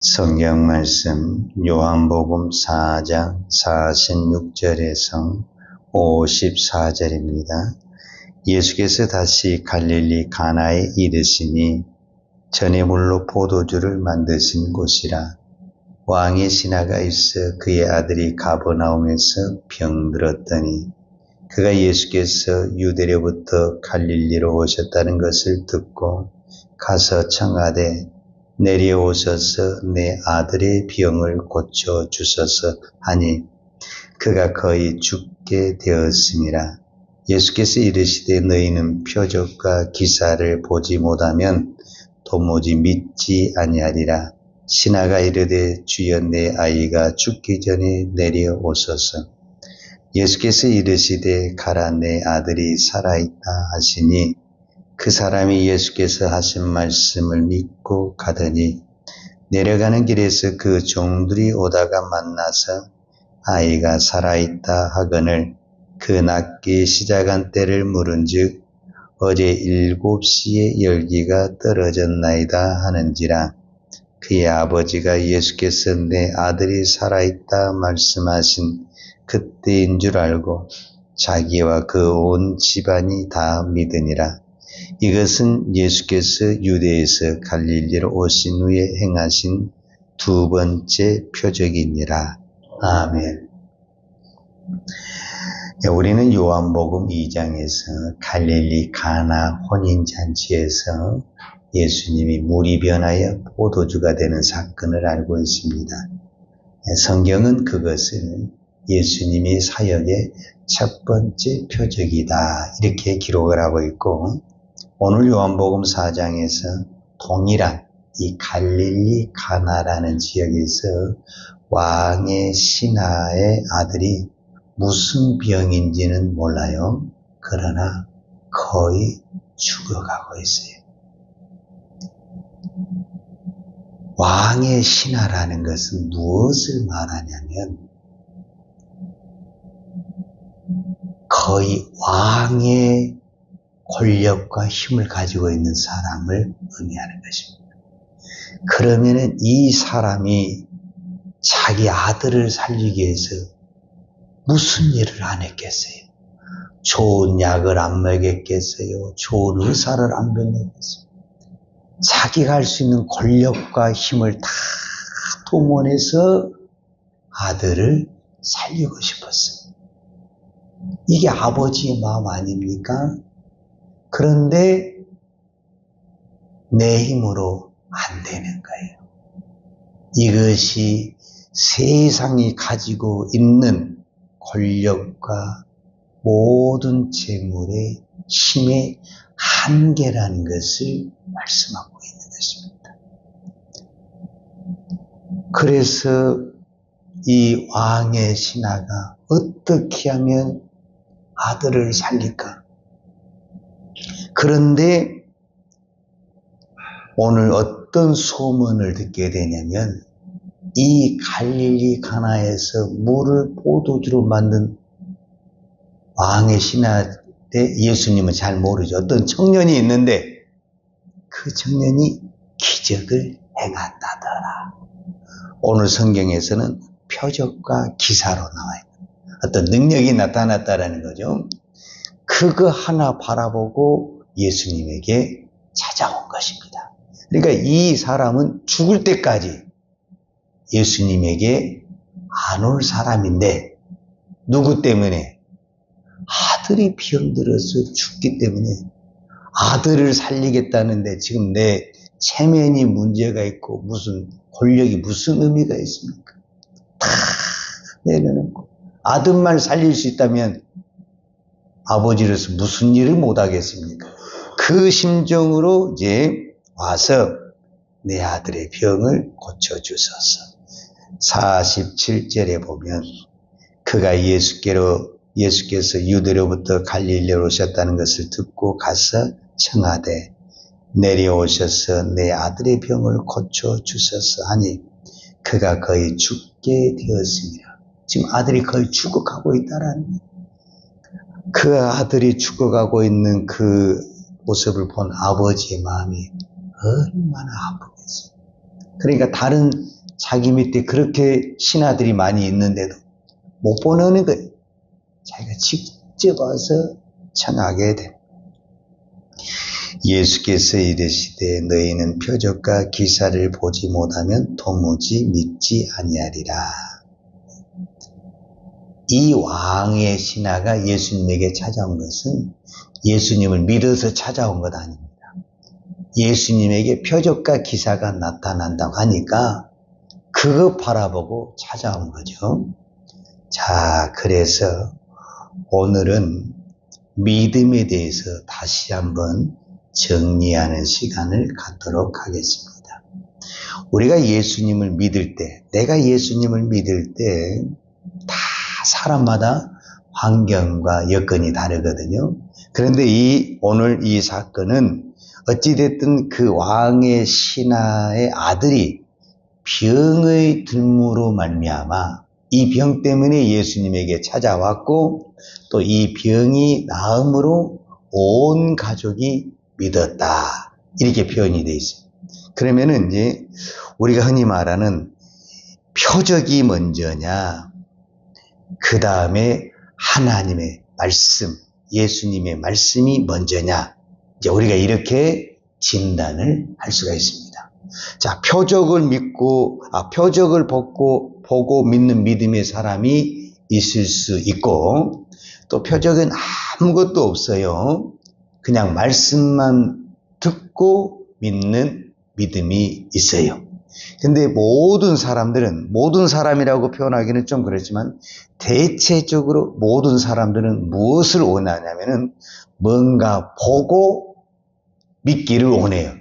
성경 말씀 요한복음 4장 46절에서 54절입니다. 예수께서 다시 갈릴리 가나에 이르시니 전에 물로 포도주를 만드신 곳이라. 왕의 신하가 있어 그의 아들이 가버나움에서 병들었더니 그가 예수께서 유대로부터 갈릴리로 오셨다는 것을 듣고 가서 청하되 내려오셔서 내 아들의 병을 고쳐주소서 하니 그가 거의 죽게 되었음이라. 예수께서 이르시되 너희는 표적과 기사를 보지 못하면 도무지 믿지 아니하리라. 신하가 이르되 주여 내 아이가 죽기 전에 내려오소서. 예수께서 이르시되 가라 내 아들이 살아있다 하시니 그 사람이 예수께서 하신 말씀을 믿고 가더니 내려가는 길에서 그 종들이 오다가 만나서 아이가 살아있다 하거늘 그 낫기 시작한 때를 물은즉 어제 7시에 열기가 떨어졌나이다 하는지라. 그의 아버지가 예수께서 내 아들이 살아있다 말씀하신 그때인 줄 알고 자기와 그 온 집안이 다 믿으니라. 이것은 예수께서 유대에서 갈릴리로 오신 후에 행하신 두 번째 표적이니라. 아멘. 우리는 요한복음 2장에서 갈릴리 가나 혼인잔치에서 예수님이 물이 변하여 포도주가 되는 사건을 알고 있습니다. 성경은 그것을 예수님이 사역의 첫 번째 표적이다 이렇게 기록을 하고 있고, 오늘 요한복음 4장에서 동일한 이 갈릴리 가나라는 지역에서 왕의 신하의 아들이 무슨 병인지는 몰라요. 그러나 거의 죽어가고 있어요. 왕의 신하라는 것은 무엇을 말하냐면 거의 왕의 권력과 힘을 가지고 있는 사람을 의미하는 것입니다. 그러면은 이 사람이 자기 아들을 살리기 위해서 무슨 일을 안 했겠어요? 좋은 약을 안 먹였겠어요? 좋은 의사를 안 병했겠어요? 자기가 할 수 있는 권력과 힘을 다 동원해서 아들을 살리고 싶었어요. 이게 아버지의 마음 아닙니까? 그런데 내 힘으로 안 되는 거예요. 이것이 세상이 가지고 있는 권력과 모든 재물의 힘의 한계라는 것을 말씀하고 있는 것입니다. 그래서 이 왕의 신하가 어떻게 하면 아들을 살릴까? 그런데 오늘 어떤 소문을 듣게 되냐면 이 갈릴리 가나에서 물을 포도주로 만든 왕의 신하인데 예수님은 잘 모르죠. 어떤 청년이 있는데 그 청년이 기적을 행한다더라. 오늘 성경에서는 표적과 기사로 나와요. 어떤 능력이 나타났다라는 거죠. 그거 하나 바라보고 예수님에게 찾아온 것입니다. 그러니까 이 사람은 죽을 때까지 예수님에게 안 올 사람인데 누구 때문에? 아들이 병들어서 죽기 때문에 아들을 살리겠다는데 지금 내 체면이 문제가 있고 무슨 권력이 무슨 의미가 있습니까? 다 내려놓고 아들만 살릴 수 있다면 아버지로서 무슨 일을 못하겠습니까? 그 심정으로 이제 와서 내 아들의 병을 고쳐주소서. 47절에 보면 그가 예수께서 유대로부터 갈릴리로 오셨다는 것을 듣고 가서 청하되 내려오셔서 내 아들의 병을 고쳐주소서 하니 그가 거의 죽게 되었습니다. 지금 아들이 거의 죽어가고 있다라는 거예요. 그 아들이 죽어가고 있는 그 모습을 본 아버지의 마음이 얼마나 아프겠어요. 그러니까 다른 자기 밑에 그렇게 신하들이 많이 있는데도 못 보내는 거예요. 자기가 직접 와서 청하게 돼. 예수께서 이르시되 너희는 표적과 기사를 보지 못하면 도무지 믿지 아니하리라. 이 왕의 신하가 예수님에게 찾아온 것은 예수님을 믿어서 찾아온 것 아닙니다. 예수님에게 표적과 기사가 나타난다고 하니까 그거 바라보고 찾아온 거죠. 자, 그래서 오늘은 믿음에 대해서 다시 한번 정리하는 시간을 갖도록 하겠습니다. 우리가 예수님을 믿을 때, 내가 예수님을 믿을 때 다 사람마다 환경과 여건이 다르거든요. 그런데 오늘 이 사건은 어찌됐든 그 왕의 신하의 아들이 병의 들무로 말미암아 이 병 때문에 예수님에게 찾아왔고 또 이 병이 나음으로 온 가족이 믿었다. 이렇게 표현이 되어 있어요. 그러면은 이제 우리가 흔히 말하는 표적이 먼저냐, 그 다음에 하나님의 말씀, 예수님의 말씀이 먼저냐, 이제 우리가 이렇게 진단을 할 수가 있습니다. 자, 표적을 보고 믿는 믿음의 사람이 있을 수 있고, 또 표적은 아무것도 없어요. 그냥 말씀만 듣고 믿는 믿음이 있어요. 근데 모든 사람이라고 표현하기는 좀 그렇지만 대체적으로 모든 사람들은 무엇을 원하냐면은 뭔가 보고 믿기를 원해요.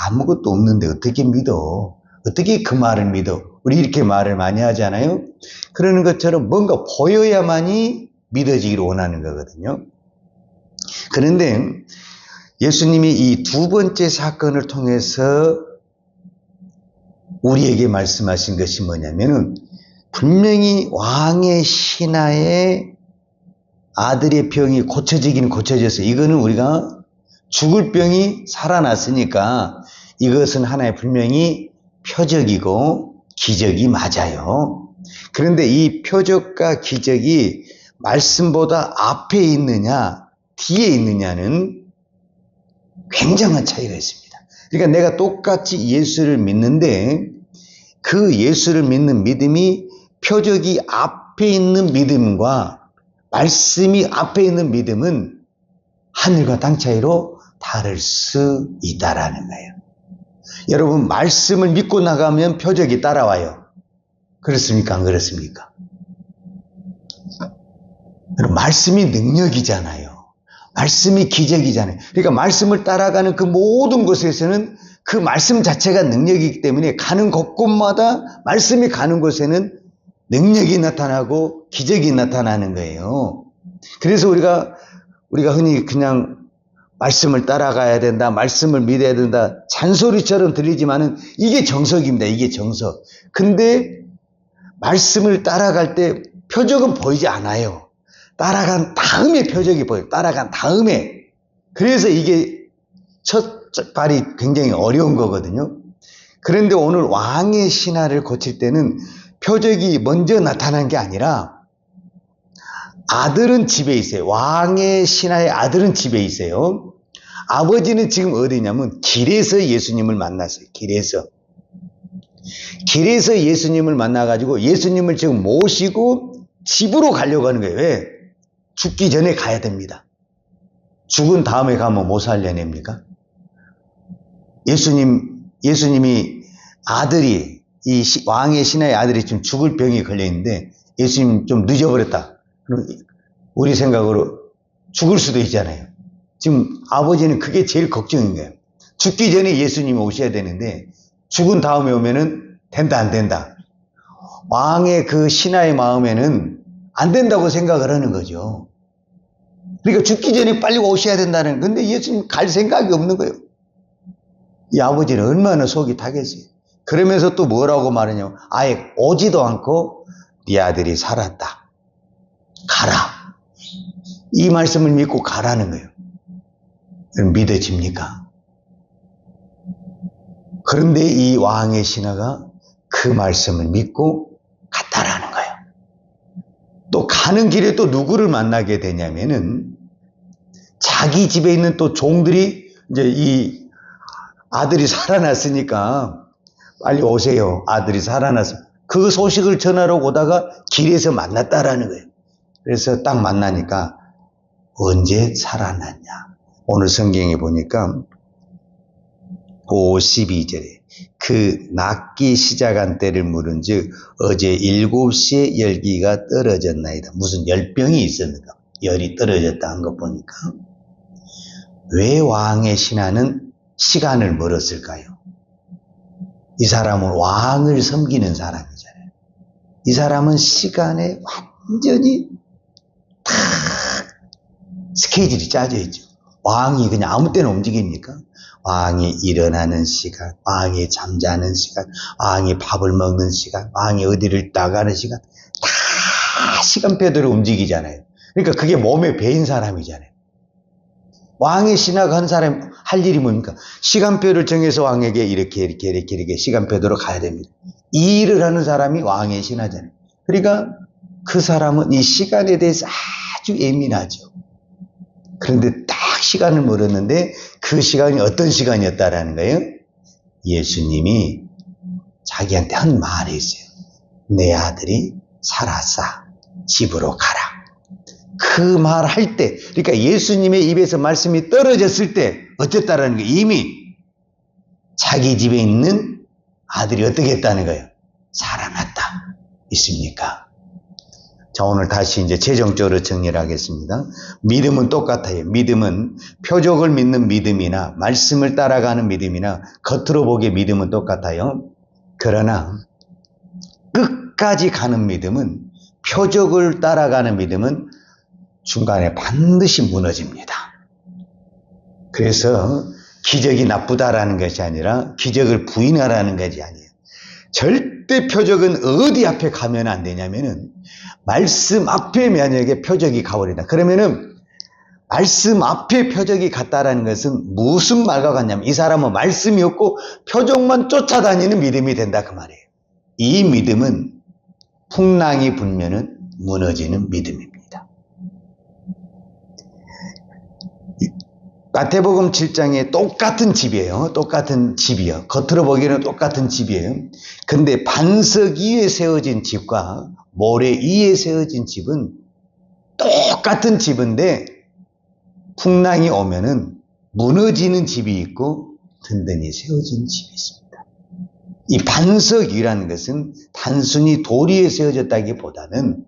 아무것도 없는데 어떻게 믿어? 어떻게 그 말을 믿어? 우리 이렇게 말을 많이 하잖아요. 그러는 것처럼 뭔가 보여야만이 믿어지기를 원하는 거거든요. 그런데 예수님이 이 두 번째 사건을 통해서 우리에게 말씀하신 것이 뭐냐면은 분명히 왕의 신하의 아들의 병이 고쳐지긴 고쳐졌어요. 이거는 우리가 죽을 병이 살아났으니까 이것은 하나의 분명히 표적이고 기적이 맞아요. 그런데 이 표적과 기적이 말씀보다 앞에 있느냐 뒤에 있느냐는 굉장한 차이가 있습니다. 그러니까 내가 똑같이 예수를 믿는데 그 예수를 믿는 믿음이 표적이 앞에 있는 믿음과 말씀이 앞에 있는 믿음은 하늘과 땅 차이로 다를 수 있다라는 거예요. 여러분, 말씀을 믿고 나가면 표적이 따라와요. 그렇습니까? 안 그렇습니까? 말씀이 능력이잖아요. 말씀이 기적이잖아요. 그러니까 말씀을 따라가는 그 모든 곳에서는 그 말씀 자체가 능력이기 때문에 가는 곳곳마다 말씀이 가는 곳에는 능력이 나타나고 기적이 나타나는 거예요. 그래서 우리가 흔히 그냥 말씀을 따라가야 된다, 말씀을 믿어야 된다, 잔소리처럼 들리지만은 이게 정석입니다. 이게 정석. 근데 말씀을 따라갈 때 표적은 보이지 않아요. 따라간 다음에 표적이 보여요. 따라간 다음에. 그래서 이게 첫 발이 굉장히 어려운 거거든요. 그런데 오늘 왕의 신하를 고칠 때는 표적이 먼저 나타난 게 아니라 아들은 집에 있어요. 왕의 신하의 아들은 집에 있어요. 아버지는 지금 어디냐면 길에서 예수님을 만났어요. 길에서 예수님을 만나가지고 예수님을 지금 모시고 집으로 가려고 하는 거예요. 왜? 죽기 전에 가야 됩니다. 죽은 다음에 가면 뭐 살려냅니까? 예수님이 아들이, 이 왕의 신하의 아들이 지금 죽을 병이 걸려 있는데 예수님 좀 늦어버렸다. 그럼 우리 생각으로 죽을 수도 있잖아요. 지금 아버지는 그게 제일 걱정인 거예요. 죽기 전에 예수님이 오셔야 되는데 죽은 다음에 오면은 된다, 안 된다. 왕의 그 신하의 마음에는 안 된다고 생각을 하는 거죠. 그러니까 죽기 전에 빨리 오셔야 된다는, 근데 예수님 갈 생각이 없는 거예요. 이 아버지는 얼마나 속이 타겠어요. 그러면서 또 뭐라고 말하냐면 아예 오지도 않고 네 아들이 살았다. 가라. 이 말씀을 믿고 가라는 거예요. 그럼 믿어집니까? 그런데 이 왕의 신하가 그 말씀을 믿고 갔다라는 거예요. 또 가는 길에 또 누구를 만나게 되냐면은 자기 집에 있는 또 종들이 이제 이 아들이 살아났으니까 빨리 오세요. 아들이 살아났어. 그 소식을 전하러 오다가 길에서 만났다라는 거예요. 그래서 딱 만나니까 언제 살아났냐. 오늘 성경에 보니까 52절에 그 낫기 시작한 때를 물은즉 어제 7시에 열기가 떨어졌나이다. 무슨 열병이 있었는가. 열이 떨어졌다 한 것 보니까 왜 왕의 신하는 시간을 멀었을까요? 이 사람은 왕을 섬기는 사람이잖아요. 이 사람은 시간에 완전히 탁 스케줄이 짜져 있죠. 왕이 그냥 아무 때나 움직입니까? 왕이 일어나는 시간, 왕이 잠자는 시간, 왕이 밥을 먹는 시간, 왕이 어디를 나가는 시간, 다 시간표대로 움직이잖아요. 그러니까 그게 몸에 배인 사람이잖아요. 왕의 신하가 한 사람 할 일이 뭡니까? 시간표를 정해서 왕에게 이렇게 시간표대로 가야 됩니다. 이 일을 하는 사람이 왕의 신하잖아요. 그러니까 그 사람은 이 시간에 대해서 아주 예민하죠. 그런데 딱 시간을 물었는데 그 시간이 어떤 시간이었다라는 거예요? 예수님이 자기한테 한 말이 있어요. 내 아들이 살았어. 집으로 가라. 그 말 할 때, 그러니까 예수님의 입에서 말씀이 떨어졌을 때 어쨌다라는 거예요. 이미 자기 집에 있는 아들이 어떻게 했다는 거예요? 살아났다. 있습니까? 자, 오늘 다시 이제 최종적으로 정리를 하겠습니다. 믿음은 똑같아요. 믿음은 표적을 믿는 믿음이나 말씀을 따라가는 믿음이나 겉으로 보기에 믿음은 똑같아요. 그러나 끝까지 가는 믿음은, 표적을 따라가는 믿음은 중간에 반드시 무너집니다. 그래서 기적이 나쁘다라는 것이 아니라 기적을 부인하라는 것이 아니에요. 절대 표적은 어디 앞에 가면 안 되냐면은 말씀 앞에 만약에 표적이 가버린다. 그러면은 말씀 앞에 표적이 갔다라는 것은 무슨 말과 같냐면 이 사람은 말씀이 없고 표적만 쫓아다니는 믿음이 된다 그 말이에요. 이 믿음은 풍랑이 불면은 무너지는 믿음입니다. 마태복음 7장에 똑같은 집이에요. 똑같은 집이요. 겉으로 보기에는 똑같은 집이에요. 근데 반석 위에 세워진 집과 모래 위에 세워진 집은 똑같은 집인데 풍랑이 오면은 무너지는 집이 있고 든든히 세워진 집이 있습니다. 이 반석 위라는 것은 단순히 돌 위에 세워졌다기보다는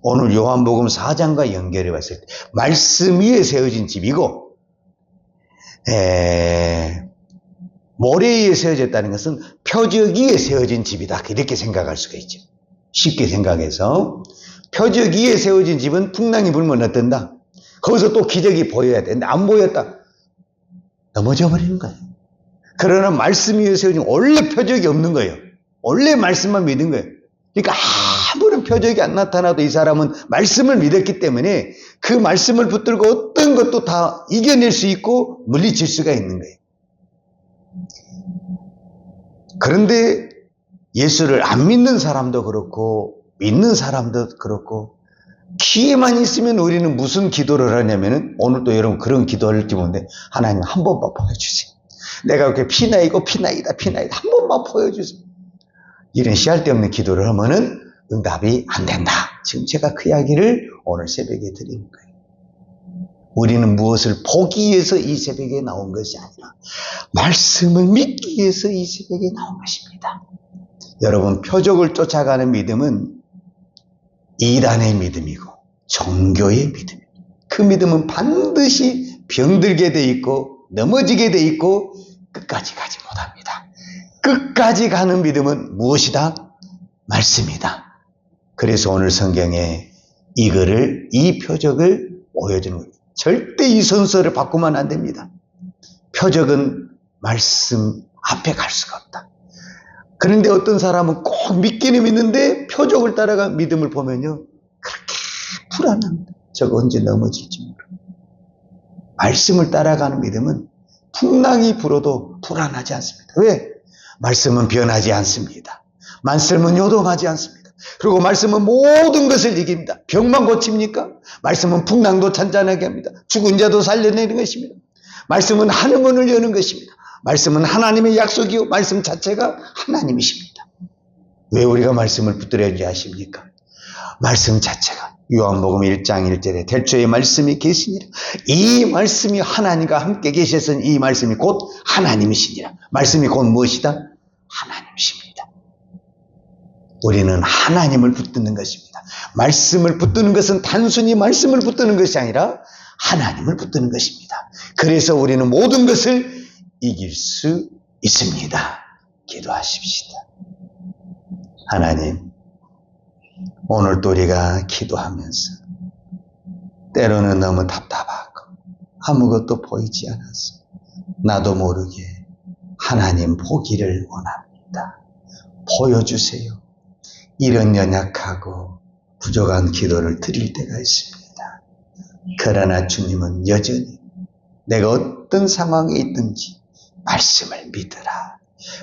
오늘 요한복음 4장과 연결해 봤을 때 말씀 위에 세워진 집이고 모래 위에 세워졌다는 것은 표적 위에 세워진 집이다. 이렇게 생각할 수가 있죠. 쉽게 생각해서 표적 위에 세워진 집은 풍랑이 불면 어떤다? 거기서 또 기적이 보여야 되는데 안 보였다. 넘어져 버리는 거예요. 그러나 말씀 위에 세워진 원래 표적이 없는 거예요. 원래 말씀만 믿은 거예요. 그러니까 아무런 표적이 안 나타나도 이 사람은 말씀을 믿었기 때문에 그 말씀을 붙들고 어떤 것도 다 이겨낼 수 있고 물리칠 수가 있는 거예요. 그런데 예수를 안 믿는 사람도 그렇고 믿는 사람도 그렇고 기회만 있으면 우리는 무슨 기도를 하냐면은 오늘도 여러분 그런 기도할지 모르는데 하나님 한 번만 보여주세요. 내가 그렇게 피나이고 피나이다 한 번만 보여주세요. 이런 씨알데없는 기도를 하면은 응답이 안 된다. 지금 제가 그 이야기를 오늘 새벽에 드리는 거예요. 우리는 무엇을 보기 위해서 이 새벽에 나온 것이 아니라 말씀을 믿기 위해서 이 새벽에 나온 것입니다. 여러분, 표적을 쫓아가는 믿음은 이단의 믿음이고 종교의 믿음입니다. 그 믿음은 반드시 병들게 돼 있고 넘어지게 돼 있고 끝까지 가지 못합니다. 끝까지 가는 믿음은 무엇이다? 말씀이다. 그래서 오늘 성경에 이 표적을 보여주는 거예요. 절대 이 순서를 바꾸면 안 됩니다. 표적은 말씀 앞에 갈 수가 없다. 그런데 어떤 사람은 꼭 믿기는 믿는데 표적을 따라가 믿음을 보면요. 그렇게 불안합니다. 저거 언제 넘어질지 모르고. 말씀을 따라가는 믿음은 풍랑이 불어도 불안하지 않습니다. 왜? 말씀은 변하지 않습니다. 말씀은 요동하지 않습니다. 그리고 말씀은 모든 것을 이깁니다. 병만 고칩니까? 말씀은 풍랑도 잔잔하게 합니다. 죽은 자도 살려내는 것입니다. 말씀은 하늘문을 여는 것입니다. 말씀은 하나님의 약속이요, 말씀 자체가 하나님이십니다. 왜 우리가 말씀을 붙들어야 하는지 아십니까? 말씀 자체가 요한복음 1장 1절에 태초에 말씀이 계시니라. 이 말씀이 하나님과 함께 계셔서 이 말씀이 곧 하나님이시니라. 말씀이 곧 무엇이다? 하나님이십니다. 우리는 하나님을 붙드는 것입니다. 말씀을 붙드는 것은 단순히 말씀을 붙드는 것이 아니라 하나님을 붙드는 것입니다. 그래서 우리는 모든 것을 이길 수 있습니다. 기도하십시다. 하나님, 오늘도 우리가 기도하면서 때로는 너무 답답하고 아무것도 보이지 않아서 나도 모르게 하나님 보기를 원합니다. 보여주세요. 이런 연약하고 부족한 기도를 드릴 때가 있습니다. 그러나 주님은 여전히 내가 어떤 상황에 있든지 말씀을 믿으라,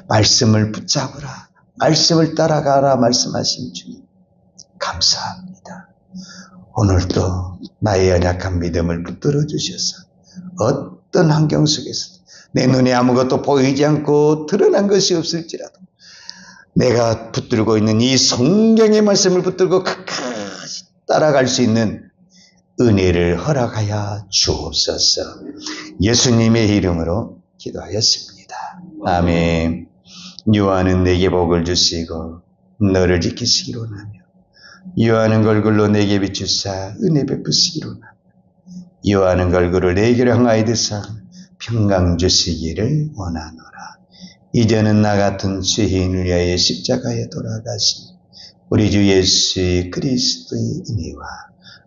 말씀을 붙잡으라, 말씀을 따라가라 말씀하신 주님 감사합니다. 오늘도 나의 연약한 믿음을 붙들어 주셔서 어떤 환경 속에서 내 눈에 아무것도 보이지 않고 드러난 것이 없을지라도 내가 붙들고 있는 이 성경의 말씀을 붙들고 끝까지 따라갈 수 있는 은혜를 허락하여 주옵소서. 예수님의 이름으로 기도하였습니다. 아멘. 요한은 내게 복을 주시고 너를 지키시기로 원하며 요한은 걸글로 내게 비추사 은혜 베푸시기로 원하며 요한은 걸글을 내게로 향하여 드사 평강 주시기를 원하노라. 이제는 나 같은 죄인을 위하여 십자가에 돌아가신 우리 주 예수 그리스도의 은혜와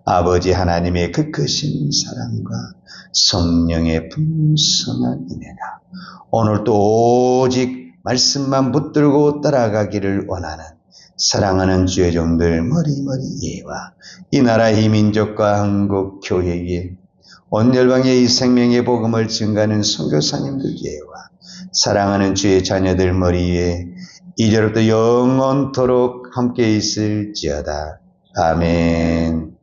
아버지 하나님의 그 크신 사랑과 성령의 풍성한 은혜가 오늘도 오직 말씀만 붙들고 따라가기를 원하는 사랑하는 주의 종들 머리머리 예와 이 나라 이 민족과 한국 교회에 온 열방의 이 생명의 복음을 증가하는 선교사님들 예와 사랑하는 주의 자녀들 머리에 이제부터 영원토록 함께 있을지어다. 아멘.